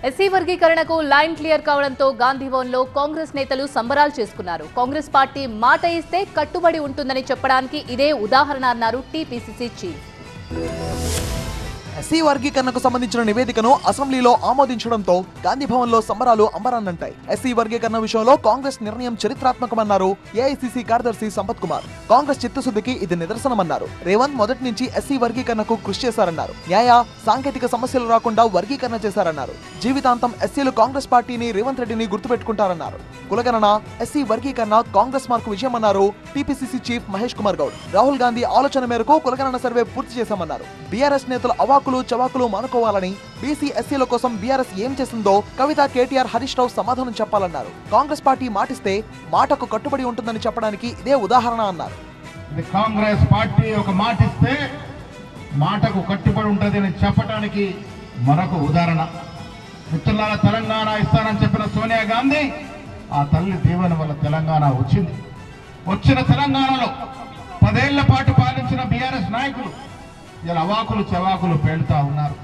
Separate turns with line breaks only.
SC వర్గీకరణకు line clear కావడంతో గాంధీభవన్లో కాంగ్రెస్ నేతలు సంబరాలు చేసుకున్నారు. కాంగ్రెస్ పార్టీ మాట ఇస్తే కట్టుబడి ఉంటుందని చెప్పడానికి ఇదే ఉదాహరణ అన్నారు టీపీసీసీ చీఫ్.
ఎస్సీ వర్గీకరణకు సంబంధించిన నివేదికను అసెంబ్లీలో ఆమోదించడంతో గాంధీభవన్లో సంబరాలు అంబరాన్నంటాయి. ఎస్సీ వర్గీకరణ విషయంలో కాంగ్రెస్ నిర్ణయం చరిత్రాత్మకమన్నారు ఏఐసీసీ కార్యదర్శి సంపత్ కుమార్. కాంగ్రెస్ చిత్తశుద్ధికి ఇది నిదర్శనమన్నారు. రేవంత్ మొదటి నుంచి ఎస్సీ వర్గీకరణకు కృషి చేశారన్నారు. న్యాయ సాంకేతిక సమస్యలు రాకుండా వర్గీకరణ చేశారన్నారు. జీవితాంతం ఎస్సీలు కాంగ్రెస్ పార్టీని రేవంత్ రెడ్డిని గుర్తుపెట్టుకుంటారన్నారు. కులగణన ఎస్సీ వర్గీకరణ కాంగ్రెస్ మార్కు విజయమన్నారు టీపీసీసీ చీఫ్ మహేష్ కుమార్ గౌడ్. రాహుల్ గాంధీ ఆలోచన మేరకు కులగణన సర్వే పూర్తి చేశామన్నారు. బీఆర్ఎస్ నేతలు అవాకులు చవాకులు మానుకోవాలని, బీసీ ఎస్సీల కోసం బీఆర్ఎస్ ఏం చేసిందో కవిత, కేటీఆర్, హరీష్ రావు సమాధానం చెప్పాలన్నారు. కాంగ్రెస్ పార్టీ మాటిస్తే మాటకు కట్టుబడి ఉంటుందని చెప్పడానికి ఇదే ఉదాహరణ అన్నారు.
కాంగ్రెస్ పార్టీ ఒక మాటిస్తే మాటకు కట్టుబడి ఉంటుందని చెప్పడానికి మరొక ఉదాహరణ. మిత్రులారా, తెలంగాణ ఇస్తానని చెప్పిన సోనియా గాంధీ ఆ తల్లి దీవెన వల్ల తెలంగాణ వచ్చింది. వచ్చిన తెలంగాణలో 10 ఏళ్ల పాటు పాలించిన బీఆర్ఎస్ నాయకులు ఇలా అవాకులు చవాకులు పేలుతా ఉన్నారు.